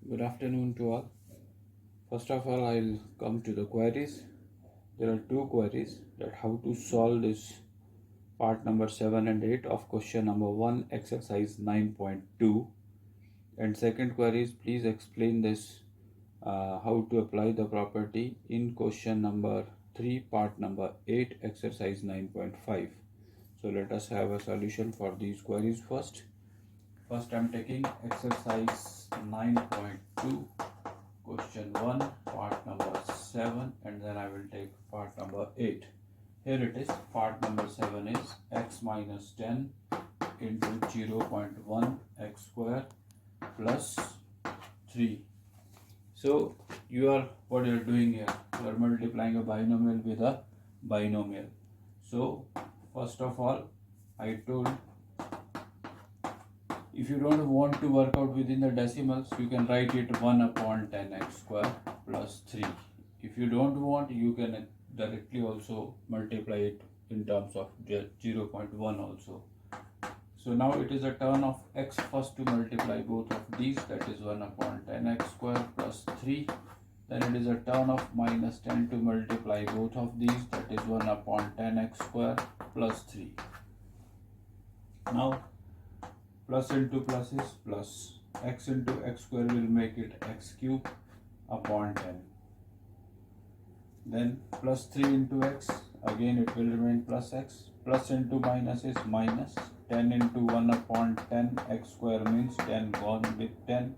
Good afternoon to all. First of all, I'll come to the queries. There are two queries that how to solve this part number 7 and 8 of question number 1 exercise 9.2, and second query is please explain this how to apply the property in question number 3 part number 8 exercise 9.5. So let us have a solution for these queries first. First I'm taking exercise 9.2 question 1 part number 7, and then I will take part number 8. Here it is. Part number 7 is x minus 10 into 0.1 x square plus 3. So what you are doing here, you are multiplying a binomial with a binomial. So first of all, I told if you don't want to work out within the decimals, you can write it 1 upon 10 x square plus 3. If you don't want, you can directly also multiply it in terms of 0.1 also. So now it is a turn of x first to multiply both of these, that is 1 upon 10 x square plus 3. Then it is a turn of minus 10 to multiply both of these, that is 1 upon 10 x square plus 3. Now plus into plus is plus, x into x square will make it x cube upon 10. Then plus 3 into x, again it will remain plus x. Plus into minus is minus, 10 into 1 upon 10 x square means 10 gone with 10,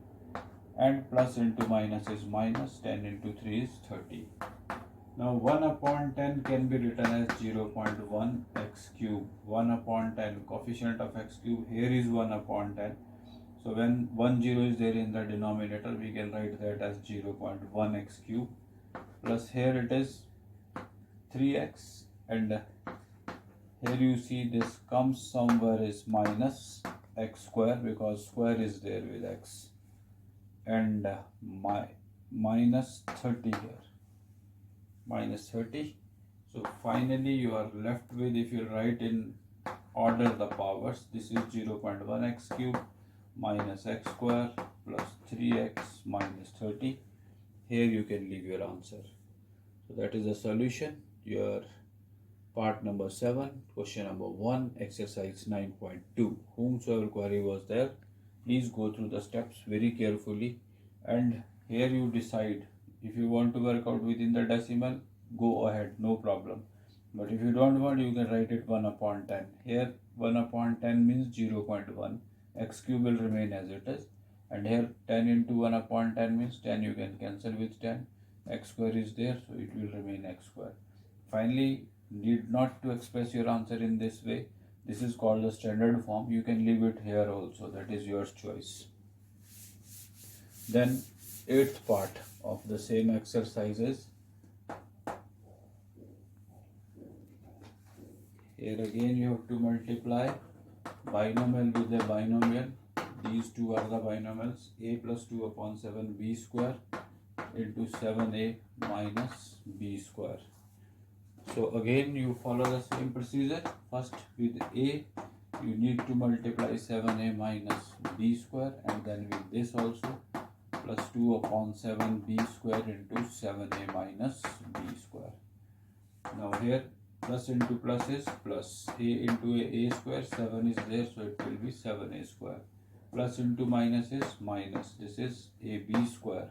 and plus into minus is minus, 10 into 3 is 30. Now 1 upon 10 can be written as 0.1 x cube. 1 upon 10, coefficient of x cube here is 1 upon 10. So when 1 0 is there in the denominator, we can write that as 0.1 x cube. Plus here it is 3x, and here you see this comes somewhere is minus x square because square is there with x, and minus 30 here. Minus 30. So finally you are left with, if you write in order the powers, this is 0.1 x cube minus x square plus 3x minus 30. Here you can leave your answer. So that is the solution. Your part number 7, question number 1, exercise 9.2. Whomsoever query was there, please go through the steps very carefully, and here you decide. If you want to work out within the decimal, go ahead, no problem. But if you don't want, you can write it 1 upon 10. Here 1 upon 10 means 0.1. X cube will remain as it is. And here 10 into 1 upon 10 means 10, you can cancel with 10. X square is there, so it will remain x square. Finally, need not to express your answer in this way. This is called the standard form. You can leave it here also, that is your choice. Then 8th part of the same exercises. Here again you have to multiply binomial with a binomial. These two are the binomials, a plus 2 upon 7 b square into 7a minus b square. So again you follow the same procedure. First with a you need to multiply 7a minus b square, and then with this also plus 2 upon 7b square into 7a minus b square. Now here plus into plus is plus, a into a square, 7 is there, so it will be 7a square. Plus into minus is minus, this is ab square.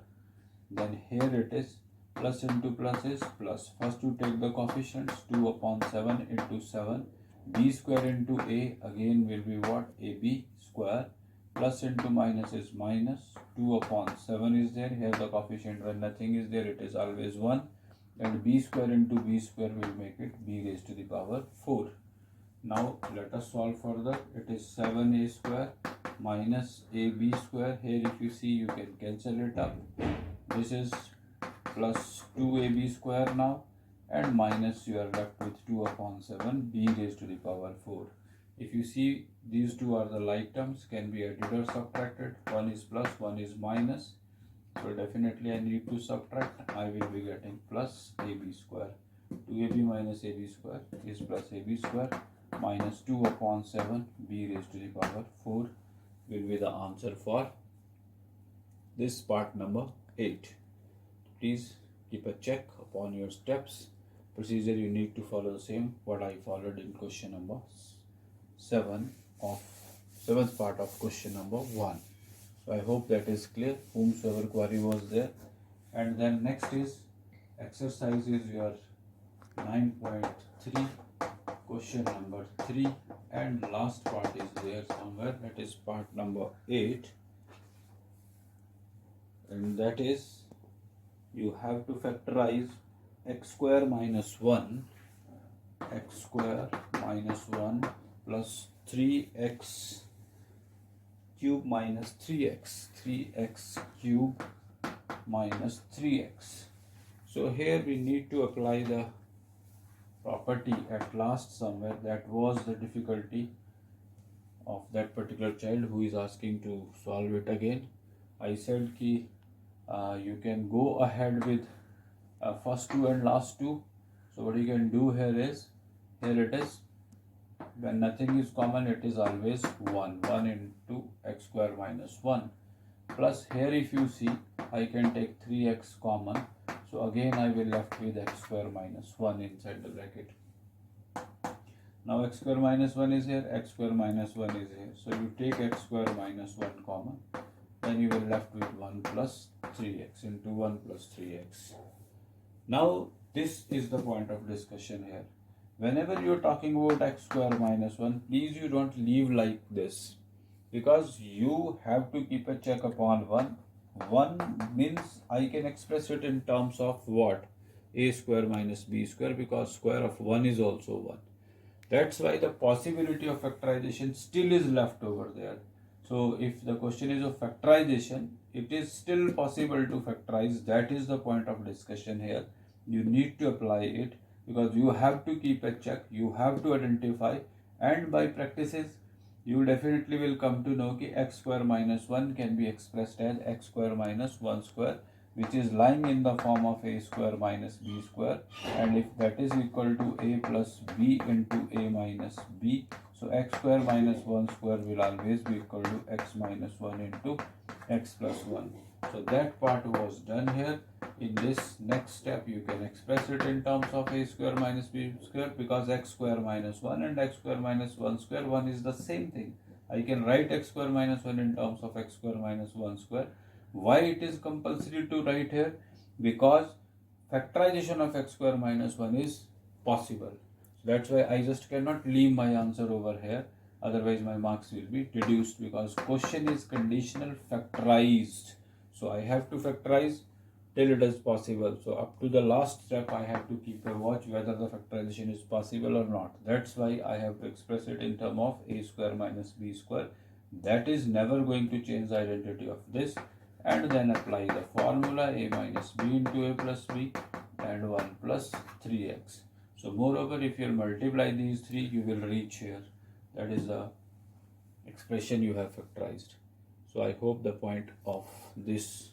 Then here it is plus into plus is plus. First you take the coefficients, 2 upon 7 into 7. B square into a again will be what? ab square. Plus into minus is minus. 2 upon 7 is there. Here the coefficient, when nothing is there, it is always 1. And b square into b square will make it b raised to the power 4. Now let us solve further. It is 7a square minus ab square. Here if you see, you can cancel it up. This is plus 2ab square now, and minus you are left with 2 upon 7 b raised to the power 4. If you see, these two are the like terms, can be added or subtracted. One is plus, one is minus. So definitely I need to subtract. I will be getting plus ab square. 2ab minus ab square is plus ab square minus 2 upon 7 b raised to the power 4 will be the answer for this part number 8. Please keep a check upon your steps. Procedure you need to follow the same what I followed in question number 7 of 7th part of question number 1. So I hope that is clear, whomsoever query was there. And then next is exercise is your 9.3 question number 3, and last part is there somewhere, that is part number 8, and that is you have to factorize x square minus 1 plus 3x cube minus 3x cube minus 3x. So here we need to apply the property at last somewhere. That was the difficulty of that particular child who is asking to solve it again. I said ki you can go ahead with first two and last two. So what you can do here is, here it is, when nothing is common it is always 1 into x square minus 1, plus here if you see I can take 3x common, so again I will left with x square minus 1 inside the bracket. Now x square minus 1 is here, x square minus 1 is here, so you take x square minus 1 common, then you will left with 1 plus 3x into 1 plus 3x. Now this is the point of discussion here. Whenever you are talking about x square minus 1, please you don't leave like this, because you have to keep a check upon 1. 1 means I can express it in terms of what? A square minus b square, because square of 1 is also 1. That's why the possibility of factorization still is left over there. So if the question is of factorization, it is still possible to factorize. That is the point of discussion here. You need to apply it, because you have to keep a check, you have to identify, and by practices you definitely will come to know that x square minus 1 can be expressed as x square minus 1 square, which is lying in the form of a square minus b square, and if that is equal to a plus b into a minus b, so x square minus 1 square will always be equal to x minus 1 into x plus 1. So that part was done here. In this next step you can express it in terms of a square minus b square, because x square minus 1 and x square minus 1 square 1 is the same thing. I can write x square minus 1 in terms of x square minus 1 square. Why it is compulsory to write here? Because factorization of x square minus 1 is possible. That's why I just cannot leave my answer over here, otherwise my marks will be reduced, because question is conditional factorized. So I have to factorize till it is possible. So up to the last step I have to keep a watch whether the factorization is possible or not. That's why I have to express it in terms of a square minus b square. That is never going to change the identity of this. And then apply the formula a minus b into a plus b and 1 plus 3x. So moreover, if you multiply these three, you will reach here. That is the expression you have factorized. So I hope the point of this,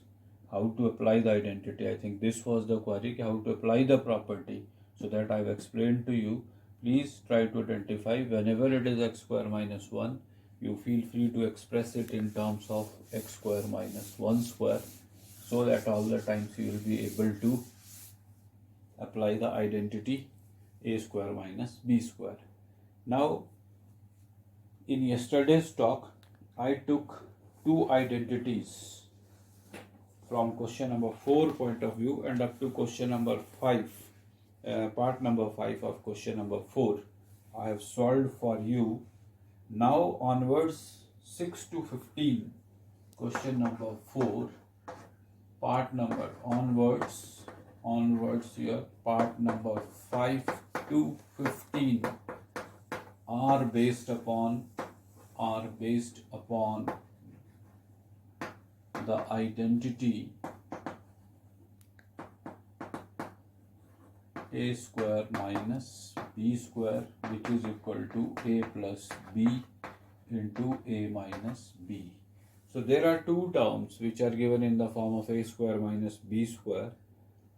how to apply the identity, I think this was the query, how to apply the property, so that I have explained to you. Please try to identify whenever it is x square minus 1, you feel free to express it in terms of x square minus 1 square, so that all the times you will be able to apply the identity a square minus b square. Now in yesterday's talk I took two identities from question number 4 point of view and up to question number 5, part number 5 of question number 4 I have solved for you. Now onwards 6 to 15, question number 4, part number onwards here, part number 5 to 15 are based upon the identity a square minus b square, which is equal to a plus b into a minus b. So there are two terms which are given in the form of a square minus b square,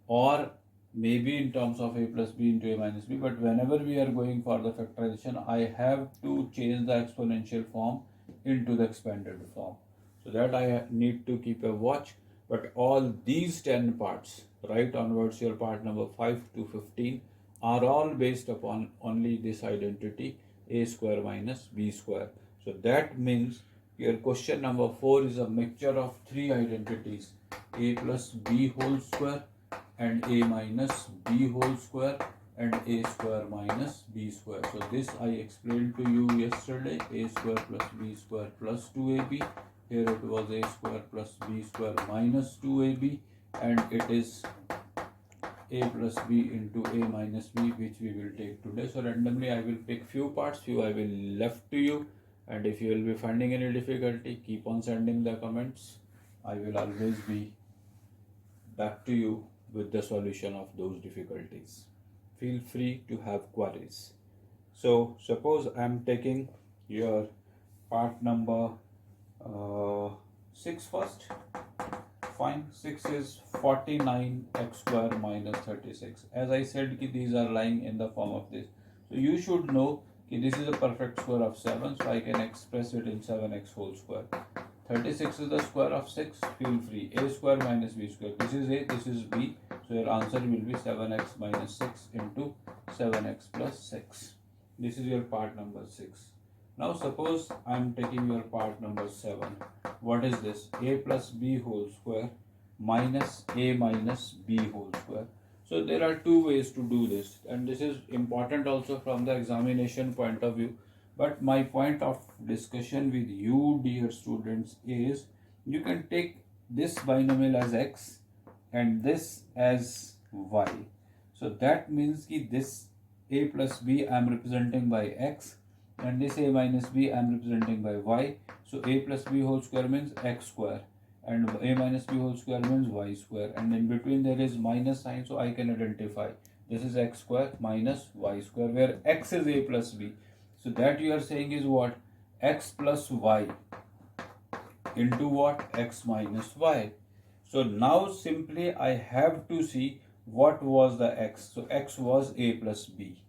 or maybe in terms of a plus b into a minus b, but whenever we are going for the factorization, I have to change the exponential form into the expanded form. So that I need to keep a watch. But all these 10 parts, right onwards your part number 5 to 15, are all based upon only this identity a square minus b square. So that means your question number 4 is a mixture of three identities, a plus b whole square and a minus b whole square and a square minus b square. So this I explained to you yesterday, a square plus b square plus 2ab. Here it was a square plus b square minus 2ab, and it is a plus b into a minus b, which we will take today. So randomly I will pick few parts, few I will left to you, and if you will be finding any difficulty, keep on sending the comments. I will always be back to you with the solution of those difficulties. Feel free to have queries. So suppose I am taking your part number 6 first. Fine, 6 is 49x square minus 36. As I said, these are lying in the form of this. So you should know this is a perfect square of 7, so I can express it in 7x whole square. 36 is the square of 6. Feel free. A square minus b square. This is a, this is b. So your answer will be 7x minus 6 into 7x plus 6. This is your part number 6. Now suppose I am taking your part number 7. What is this? A plus b whole square minus a minus b whole square. So there are two ways to do this, and this is important also from the examination point of view. But my point of discussion with you, dear students, is you can take this binomial as x and this as y. So that means that this a plus b I am representing by x, and this a minus b I am representing by y. So a plus b whole square means x square, and a minus b whole square means y square, and in between there is minus sign, so I can identify this is x square minus y square, where x is a plus b. So that you are saying is what? X plus y into what? X minus y. So now simply I have to see what was the x. So x was a plus b.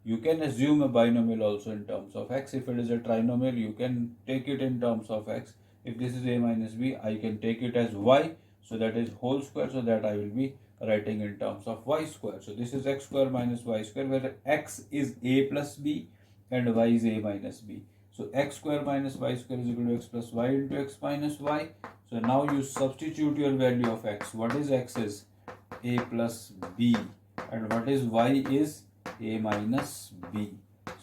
You can assume a binomial also in terms of x. If it is a trinomial, you can take it in terms of x. If this is a minus b, I can take it as y. So that is whole square. So that I will be writing in terms of y square. So this is x square minus y square, where x is a plus b and y is a minus b. So x square minus y square is equal to x plus y into x minus y. So now you substitute your value of x. What is x is a plus b, and what is y is a minus b.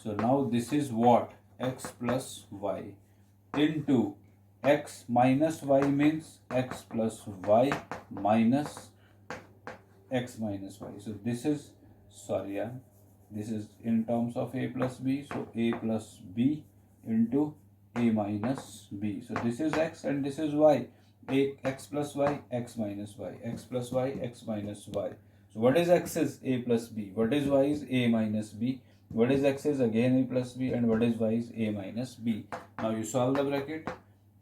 So now this is what? X plus y into x minus y means x plus y minus x minus y. So this is, sorry, this is in terms of a plus b. So a plus b into a minus b. So this is x and this is y. X plus y, x minus y, x plus y, x minus y. So what is x is a plus b, what is y is a minus b, what is x is again a plus b, and what is y is a minus b. Now you solve the bracket.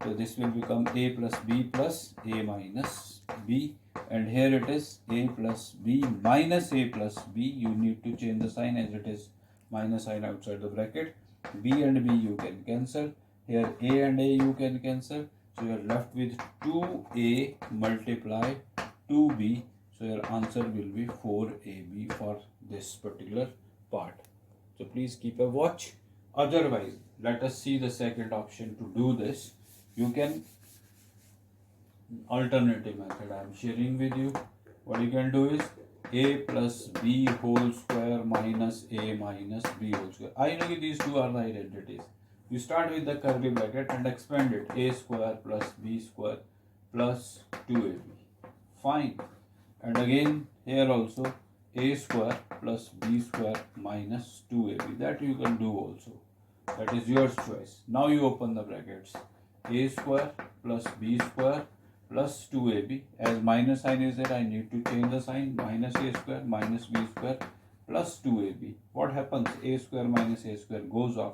So this will become a plus b plus a minus b, and here it is a plus b minus a plus b. You need to change the sign as it is minus sign outside the bracket. B and b you can cancel. Here a and a you can cancel. So you are left with 2a multiplied 2b. So your answer will be 4ab for this particular part. So please keep a watch. Otherwise, let us see the second option to do this. You can alternative method I am sharing with you. What you can do is a plus b whole square minus a minus b whole square. I know these two are the identities. You start with the curly bracket and expand it. A square plus b square plus 2ab. Fine. And again here also a square plus b square minus 2ab. That you can do also. That is your choice. Now you open the brackets. A square plus b square plus 2ab. As minus sign is there, I need to change the sign. Minus a square minus b square plus 2ab. What happens? A square minus a square goes off.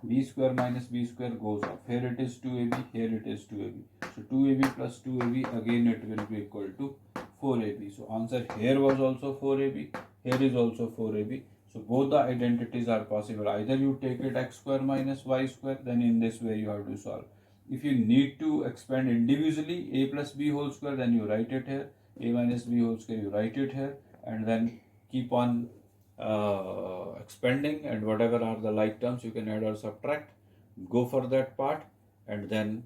B square minus b square goes off. Here it is 2ab, here it is 2ab. So 2ab plus 2ab, again it will be equal to 4ab. So answer here was also 4ab, here is also 4ab. So both the identities are possible. Either you take it x square minus y square, then in this way you have to solve. If you need to expand individually a plus b whole square, then you write it here. A minus b whole square, you write it here, and then keep on expanding, and whatever are the like terms you can add or subtract. Go for that part and then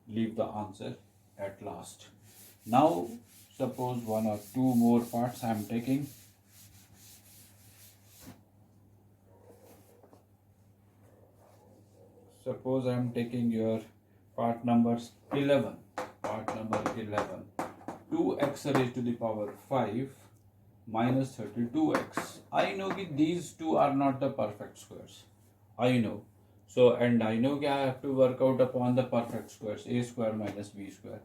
leave the answer at last. Now suppose one or two more parts I am taking. Suppose I am taking your part number 11. Part number 11. 2x raised to the power 5 minus 32x. I know that these two are not the perfect squares. I know. So, and I know that I have to work out upon the perfect squares, a square minus b square.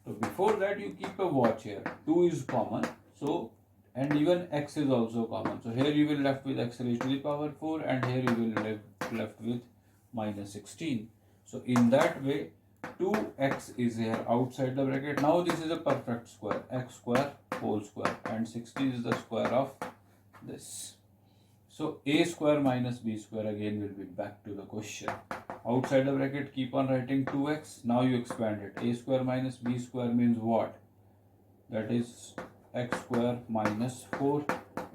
So before that you keep a watch here. 2 is common. So, and even x is also common. So here you will left with x raised to the power 4, and here you will left with minus 16. So in that way 2x is here outside the bracket. Now this is a perfect square, x square whole square, and 16 is the square of this. So a square minus b square again will be back to the question. Outside the bracket keep on writing 2x. Now you expand it. A square minus b square means what? That is x square minus 4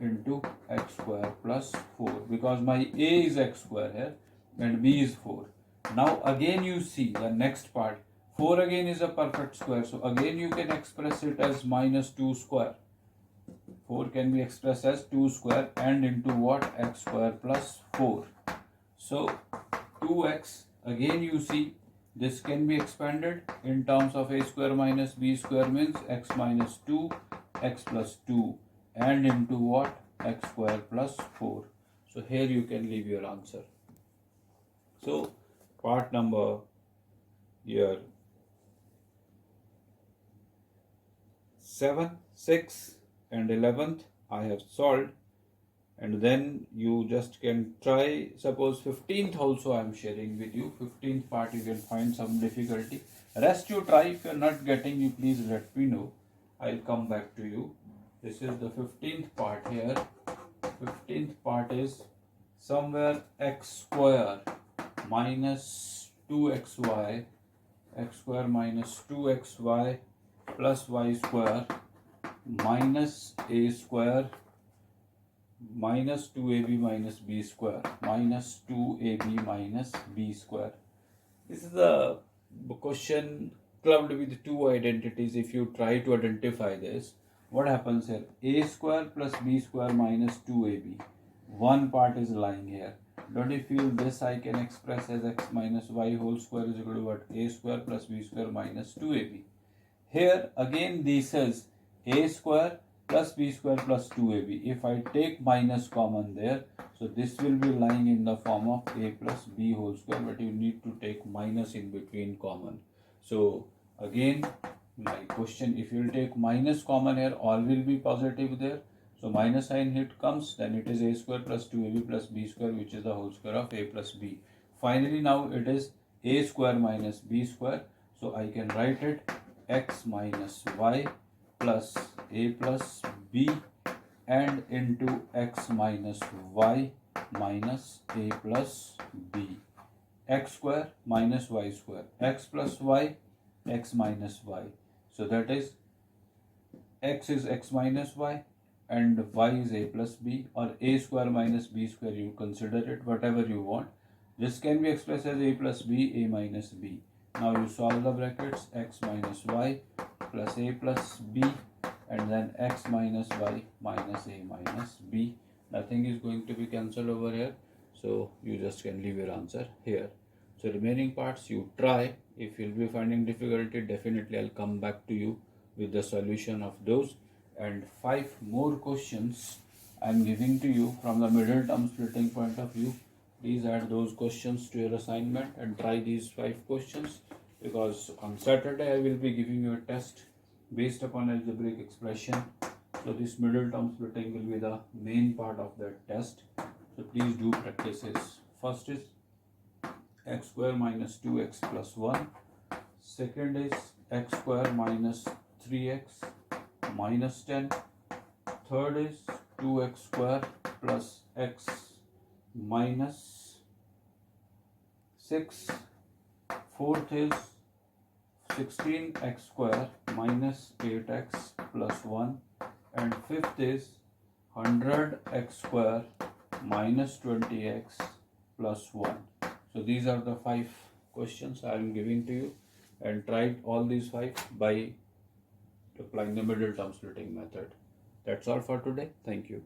into x square plus 4, because my a is x square here and b is 4. Now again you see the next part. 4 again is a perfect square. So again you can express it as minus 2 square. 4 can be expressed as 2 square and into what? X square plus 4. So 2x, again you see this can be expanded in terms of a square minus b square means x minus 2, x plus 2, and into what? X square plus 4. So here you can leave your answer. So part number here 7, 6 and 11th I have solved, and then you just can try. Suppose 15th also I am sharing with you. 15th part you can find some difficulty. Rest you try. If you are not getting, you please let me know. I'll come back to you. This is the 15th part here. 15th part is somewhere x square minus 2xy, x square minus 2xy plus y square minus a square minus 2ab minus b square minus 2ab minus b square. This is the question clubbed with two identities. If you try to identify this, what happens here? A square plus b square minus 2ab. One part is lying here. Don't you feel this I can express as x minus y whole square is equal to what? A square plus b square minus 2ab. Here again this is a square plus b square plus 2ab. If I take minus common there, so this will be lying in the form of a plus b whole square, but you need to take minus in between common. So again my question, if you will take minus common here, all will be positive there. So minus sign hit comes, then it is a square plus 2ab plus b square, which is the whole square of a plus b. Finally now it is a square minus b square. So I can write it x minus y plus a plus b and into x minus y minus a plus b. X square minus y square. X plus y, x minus y. So that is x is x minus y and y is a plus b, or a square minus b square, you consider it whatever you want. This can be expressed as a plus b, a minus b. Now you solve the brackets, x minus y plus a plus b, and then x minus y minus a minus b. Nothing is going to be cancelled over here, so you just can leave your answer here. So remaining parts you try. If you'll be finding difficulty, definitely I'll come back to you with the solution of those. And 5 more questions I'm giving to you from the middle term splitting point of view. Please add those questions to your assignment and try these 5 questions, because on Saturday I will be giving you a test based upon algebraic expression. So this middle term splitting will be the main part of that test. So please do practice this. First is x square minus 2x plus 1. Second is x square minus 3x minus 10. Third is 2x square plus x minus 6. Fourth is 16x square minus 8x plus 1, and fifth is 100x square minus 20x plus 1. So these are the 5 questions I am giving to you, and try all these 5 by applying the middle term splitting method. That's all for today. Thank you.